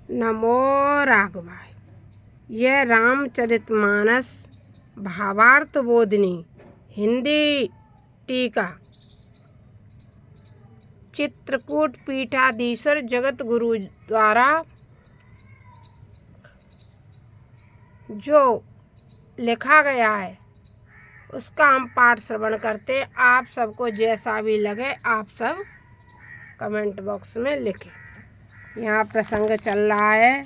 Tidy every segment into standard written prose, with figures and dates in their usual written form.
नमो राघवाय। यह रामचरितमानस भावार्थ बोधिनी हिंदी टीका चित्रकूट पीठाधीश्वर जगत गुरु द्वारा जो लिखा गया है उसका हम पाठ श्रवण करते। आप सबको जैसा भी लगे आप सब कमेंट बॉक्स में लिखें। यहाँ प्रसंग चल रहा है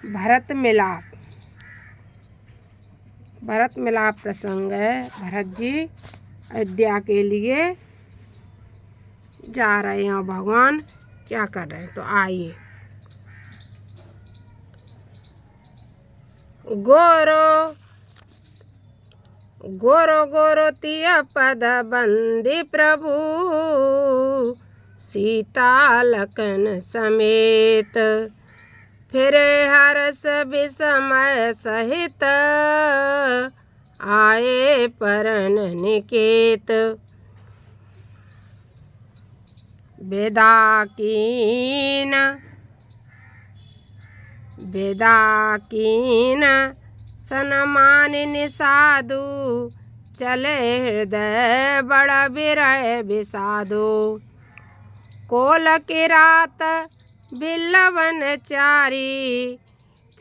भरत मिलाप। भरत मिलाप प्रसंग है। भरत जी अयोध्या के लिए जा रहे हैं। भगवान क्या कर रहे हैं तो आइए। गोरो गोरो गोरो तिया पद बंदी प्रभु सीता लखन समेत फिरे हर्ष विस्मय सहित आए परन निकेत। बेदाकीन सन्मानिनि साधु चले हृदय बड़ा विरह विषादु। कोल की रात बिल्लवन चारी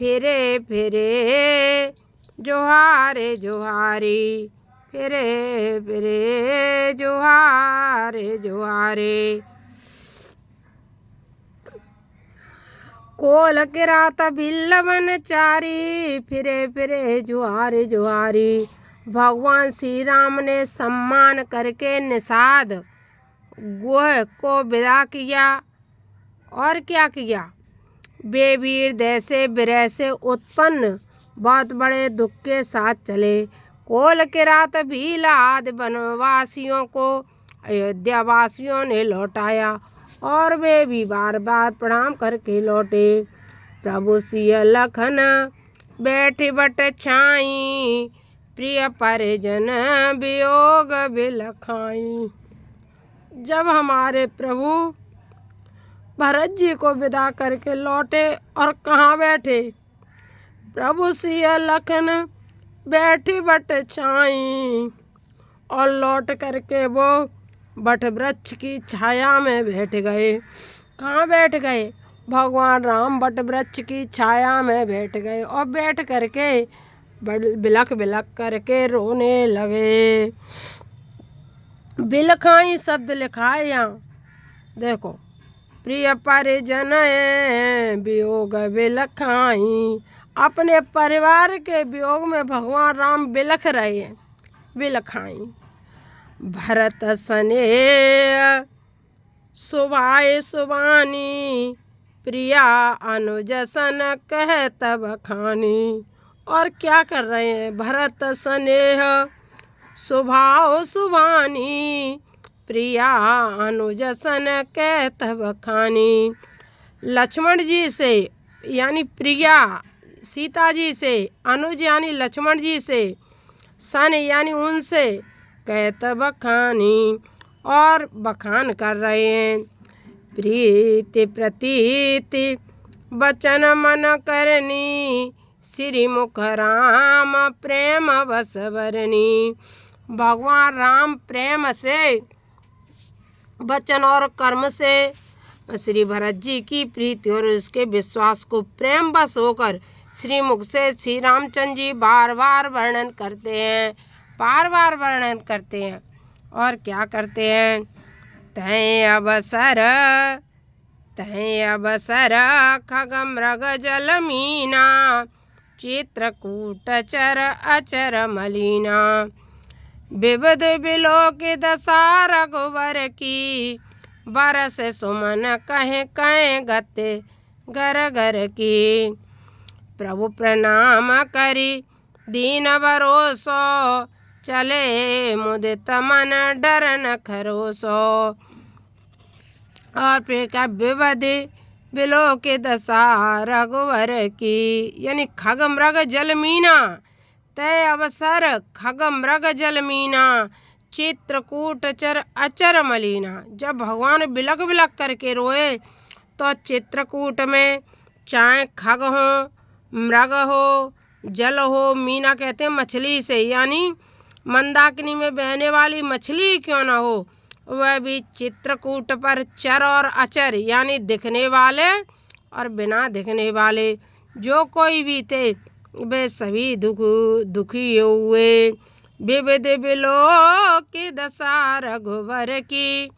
फिरे फिरे जोहारे जोहारी फिरे फिरे जोहारे जोहारे। कोल की रात बिल्लवन चारी फिरे फिरे जुहारी जुहारी। भगवान श्री राम ने सम्मान करके निषाद गोह को विदा किया और क्या किया। वे वीर जैसे विरह से उत्पन्न बहुत बड़े दुख के साथ चले। कोल की रात भीलाद वनवासियों को अयोध्या वासियों ने लौटाया और वे भी बार बार प्रणाम करके लौटे। प्रभु सिय लखन बैठी बट छाई प्रिय परिजन वियोग बिलखाई। जब हमारे प्रभु भरत जी को विदा करके लौटे और कहाँ बैठे। प्रभु सिय लखन बैठी बट छाई और लौट करके वो बट वृक्ष की छाया में बैठ गए। कहाँ बैठ गए। भगवान राम बट वृक्ष की छाया में बैठ गए और बैठ करके बिलख बिलख करके रोने लगे। बिलखाई शब्द लिखा है यहाँ देखो। प्रिय परिजन वियोग बिलखाई। अपने परिवार के वियोग में भगवान राम बिलख रहे हैं। बिलखाई। भरत स्नेह सुभाए सुबानी प्रिया अनुजसन कहत बखानी। और क्या कर रहे हैं। भरत स्नेह सुभाव सुबानी प्रिया अनुजसन कहत बखानी। लक्ष्मण जी से यानी प्रिया सीता जी से, अनुज यानी लक्ष्मण जी से, सन यानी उनसे, कहत बखानी और बखान कर रहे हैं। प्रीति प्रतीति बचन मन करनी श्री मुख राम प्रेम बस बरनी। भगवान राम प्रेम से वचन और कर्म से श्री भरत जी की प्रीति और उसके विश्वास को प्रेम बस होकर श्रीमुख से श्री रामचंद्र जी बार बार वर्णन करते हैं। बार बार वर्णन करते हैं और क्या करते हैं। तय अवसर खग मृग जल मीना चित्रकूट चर अचर मलिना। विविध बिलोक दशा रघुवर की बरस सुमन कहे कहे गते घर घर की। प्रभु प्रणाम करी दीन भरोसो चले मुदित मन डर न खरोसो। और फिर क्या। विविध बिलोक दशा रघुवर की यानी खग मृग जल मीना। तय अवसर खग मृग जल मीना चित्रकूट चर अचर मलिना। जब भगवान बिलख बिलख करके रोए तो चित्रकूट में चाहे खग हो, मृग हो, जल हो, मीना कहते हैं मछली से, यानी मंदाकिनी में बहने वाली मछली क्यों न हो, वह भी चित्रकूट पर चर और अचर यानी दिखने वाले और बिना दिखने वाले जो कोई भी थे वे सभी दुखी हुए। विविध बिलो की दशा रघुवर की,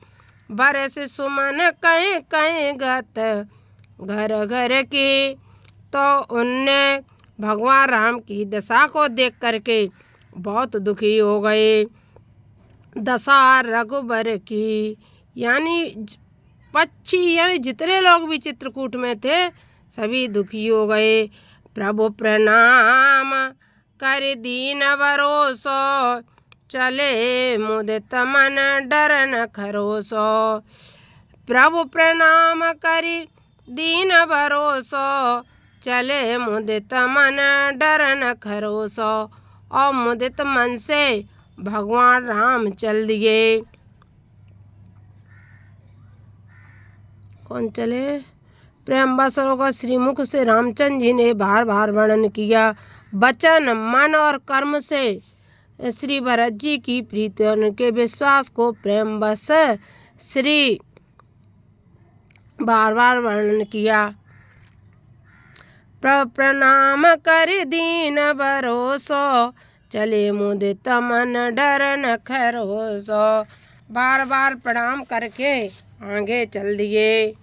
बरस सुमन कहीं कहीं गत घर घर की। तो उनने भगवान राम की दशा को देख करके बहुत दुखी हो गए। दशा रघुबर की यानी पक्षी यानी जितने लोग भी चित्रकूट में थे सभी दुखी हो गए। प्रभु प्रणाम कर दीन भरोसो, चले मुदित मन डर न खरोसो। प्रभु प्रणाम करि दीन भरोसो, चले मुदित मन डर न खरोसो। और मुदित मन से भगवान राम चल दिए। कौन चले? प्रेम बसरों का श्रीमुख से रामचंद्र जी ने बार बार वर्णन किया। वचन मन और कर्म से श्री भरत जी की प्रीति और उनके विश्वास को प्रेम बस श्री बार बार वर्णन किया। प्रणाम कर दीन भरोसो, चले मुदित मन डर न खरोसो। बार बार प्रणाम करके आगे चल दिए।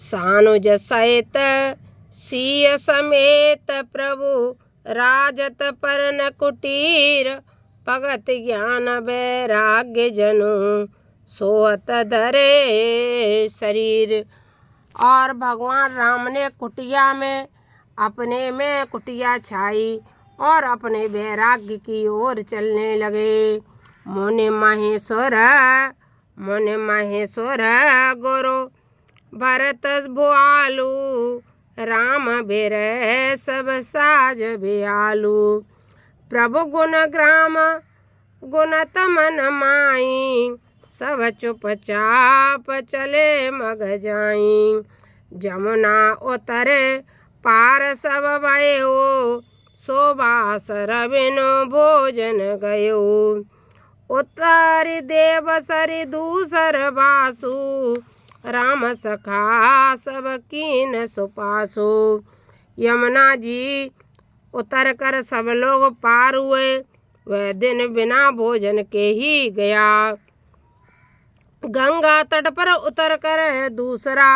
सानुज सहित सिय समेत प्रभु राजत पर न कुटीर, भगत ज्ञान वैराग्य जनु सोहत धरे शरीर। और भगवान राम ने कुटिया में अपने में कुटिया छाई और अपने वैराग्य की ओर चलने लगे। मुनि महेश्वर गुरु भरत भुआलु, राम बिरह सब साज बियालु। प्रभु गुण ग्राम गुणत मन माई, सब चुपचाप चले मग जाई। जमुना उतरे पार सब भयो, सोबास रविनो भोजन गयो। उत्तर देव सरि दूसर बासु, राम सखा सब कीन सुपासु। यमुना जी उतर कर सब लोग पार हुए। वह दिन बिना भोजन के ही गया। गंगा तट पर उतर कर दूसरा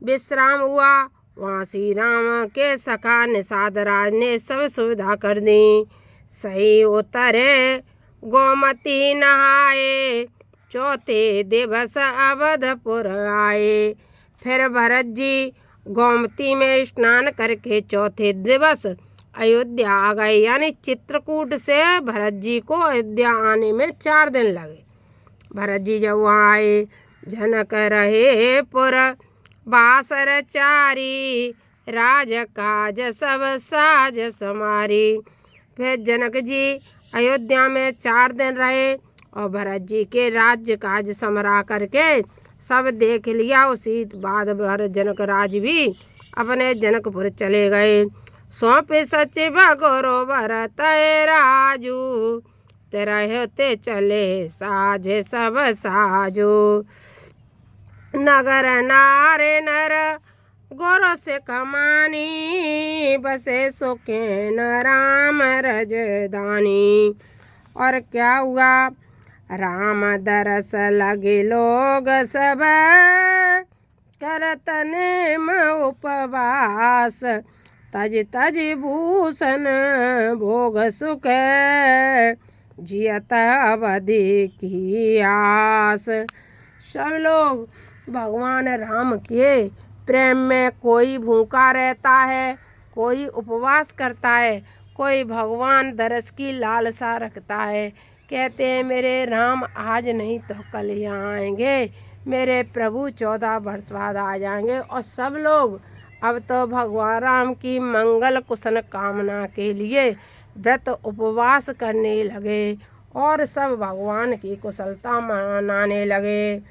विश्राम हुआ। वहाँ श्री राम के सखा निषाद राज ने सब सुविधा कर दी। सही उतरे गोमती नहाए, चौथे दिवस अवधपुर आए। फिर भरत जी गोमती में स्नान करके चौथे दिवस अयोध्या आ गए। यानी चित्रकूट से भरत जी को अयोध्या आने में 4 दिन लगे। भरत जी जब वहाँ आए, जनक रहे पुर बासर चारी, राज काज सब साज समारी। फिर जनक जी अयोध्या में 4 दिन रहे और भरत जी के राज्य काज समरा करके सब देख लिया। उसी बाद भरत जनक राज भी अपने जनकपुर चले गए। सौंपे सचिव गुरु भरत राजू, तेरा होते चले साझे सब साजो। नगर नारे नर गुरु से कमानी, बसे सुखेन राम रजदानी। और क्या हुआ? राम दरस लगे लोग सब, करत नेम उपवास। तज तज भूषण भोग सुख, जियत अवधि की आस। सब लोग भगवान राम के प्रेम में, कोई भूखा रहता है, कोई उपवास करता है, कोई भगवान दरस की लालसा रखता है। कहते हैं मेरे राम आज नहीं तो कल यहाँ आएंगे, मेरे प्रभु 14 वर्ष बाद आ जाएंगे। और सब लोग अब तो भगवान राम की मंगल कुशल कामना के लिए व्रत उपवास करने लगे और सब भगवान की कुशलता मनाने लगे।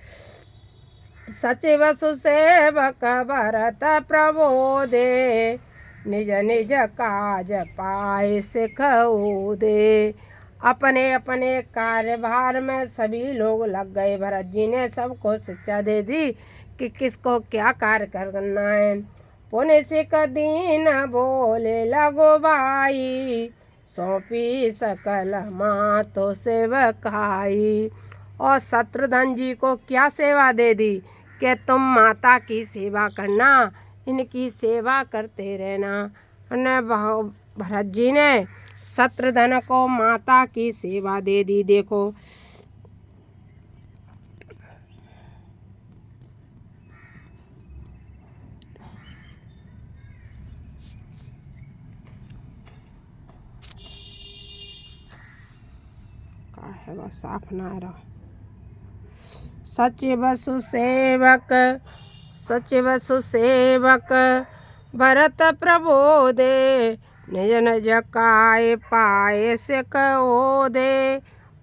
सचिव सुसेवक भरत प्रबोधे, निज निज काज पाए सिखऊ दे। अपने अपने कार्यभार में सभी लोग लग गए। भरत जी ने सबको शिक्षा दे दी कि किसको क्या कार्य करना है। पुण्य सिख दीन बोले लगो भाई, सौंपी सकल मातो सेवकाई। और शत्रुघ्न जी को क्या सेवा दे दी कि तुम माता की सेवा करना, इनकी सेवा करते रहना। भरत जी ने शत्रुघ्न को माता की सेवा दे दी। देखो है वो साफ ना रहा। सचिव सुसेवक भरत प्रबोधे, निज निज काय पाए सिखओ दे।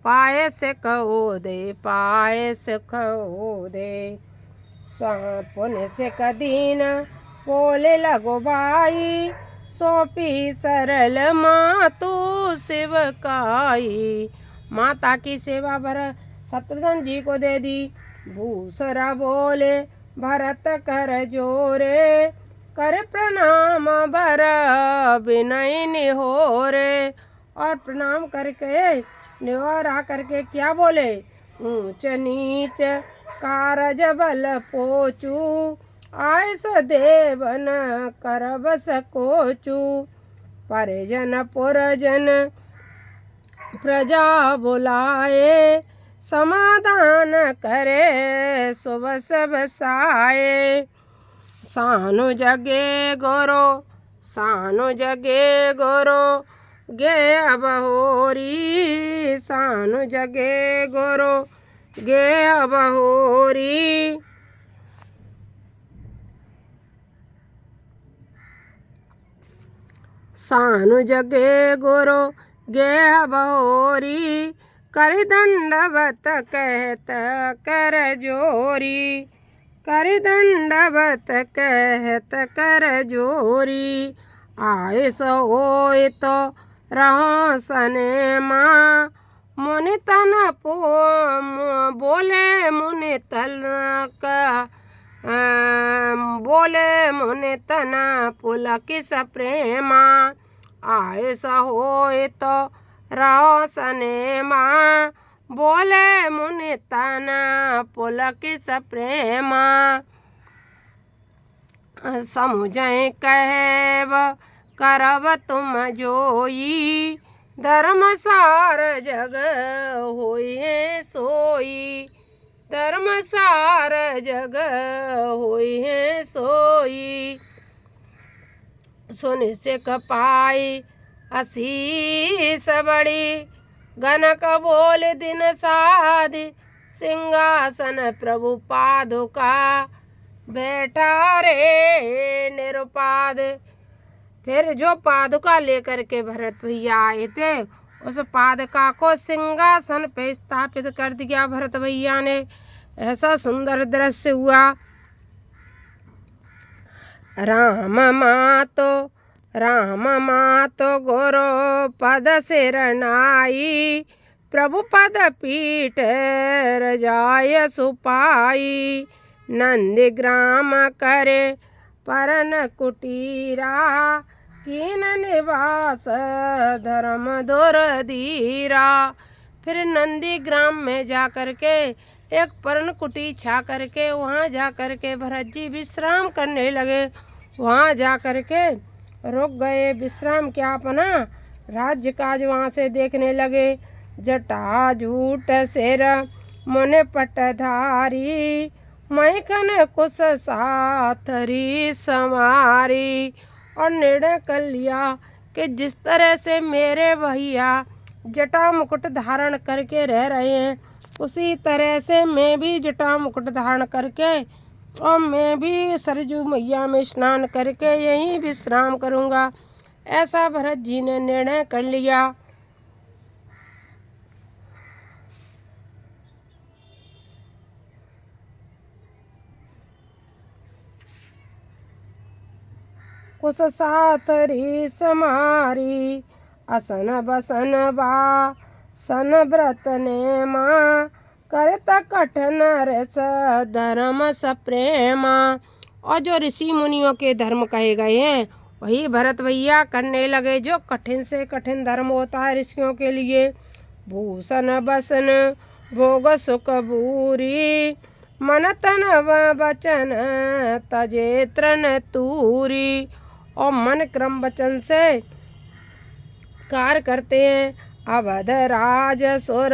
पाए सिखओ दे, पाए सिखओ दे। पुण्य सिख दीन बोले लगो भाई, सौंपी सरल मातु सेवकाई। माता की सेवा भरत शत्रुघ्न जी को दे दी। भूसरा बोले भरत कर जोरे, कर प्रणाम भर विनय निहोरे। और प्रणाम करके निहोरा करके क्या बोले, ऊंच नीच कारज बल पोचू, आय सो देवन कर बस कोचू। परिजन पुरजन प्रजा बुलाए, समाधान करे शुभ सब साए। सानु जगे गोरो, सानु जगे गोरो, गे अब होरी। सानु जगे गोरो, गे अब होरी। सानु जगे गोरो, गे अब होरी। कर दंडवत कहत कर जोरी, कर दंडवत कहत कर जोरी। आए सो होए तो रहो सने माँ, मुनि तन बोले मुनि तन का बोले मुनि तन पुलकित प्रेमा। आए सो होए तो रहो सने माँ, बोले मुनि तन पुलकित प्रेमा। समुझै कहब करब तुम जोई, धर्मसार जग होई सोई। धर्मसार जग होई सोई। सुन सिख पाई आशीष बड़ी, गनक बोल दिन साधि। सिंहासन प्रभु पादुका, बैठा रे निरुपाद। फिर जो पादुका लेकर के भरत भैया आए थे, उस पादुका को सिंहासन पे स्थापित कर दिया भरत भैया ने। ऐसा सुंदर दृश्य हुआ। राम मातो गोरो पद सिरनाई, प्रभु पद पीठ रजाय सुपाई। नंदीग्राम करे परन कुटीरा, कीन निवास धर्म दुर धीरा। फिर नंदीग्राम में जा कर के एक पर्ण कुटी छा करके वहाँ जा कर के भरत जी विश्राम करने लगे। वहाँ जा कर के रुक गए, विश्राम क्या अपना राज्य काज वहाँ से देखने लगे। जटा झूठ सिर मुन पटधारी, मैखन कुश साथरी समारी। और निर्णय कर लिया कि जिस तरह से मेरे भैया जटा मुकुट धारण करके रह रहे हैं, उसी तरह से मैं भी जटा मुकुट धारण करके और मैं भी सरजू मैया में स्नान करके यहीं विश्राम करूँगा। ऐसा भरत जी ने निर्णय कर लिया। कुछ साथरी समारी असन बसन बा सन व्रत ने माँ करत कठिन रस धर्म सप्रेमा। और जो ऋषि मुनियों के धर्म कहे गए हैं वही भरत भैया करने लगे, जो कठिन से कठिन धर्म होता है ऋषियों के लिए। भूषण बसन भोग सुख भूरी मन तन वचन तजे तृण तूरी। और मन क्रम वचन से कार्य करते हैं। अवध राज सुर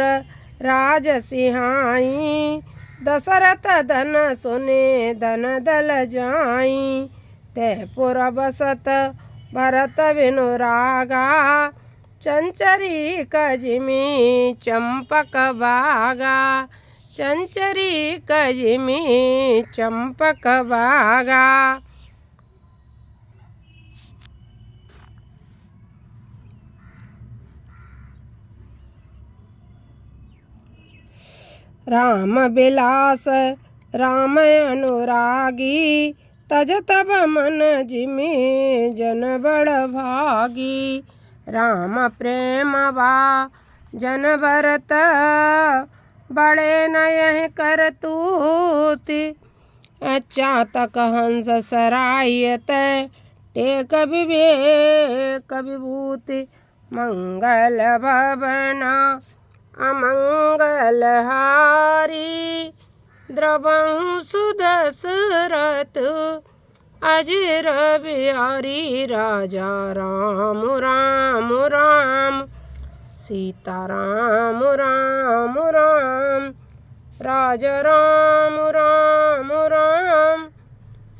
राज सिहाई दशरथ धन सुने धन दल जाई। तयपुर बसत भरत विनुरागा चंचरी कजिमी चंपक बागा। चंचरी कजिमी चंपक बागा। राम बिलास राम अनुरागी तज तब मन जिमी जन बड़ भागी। राम प्रेम बा जन भरत बड़े नयह करतूति। चातक हंस सरायत टेक विवेक विभूति। मंगल भवना अमंगल हारी द्रवहु सुदशरथ अजर बिहारी। राजा राम राम राम सीता राम राम राम राजा राम राम।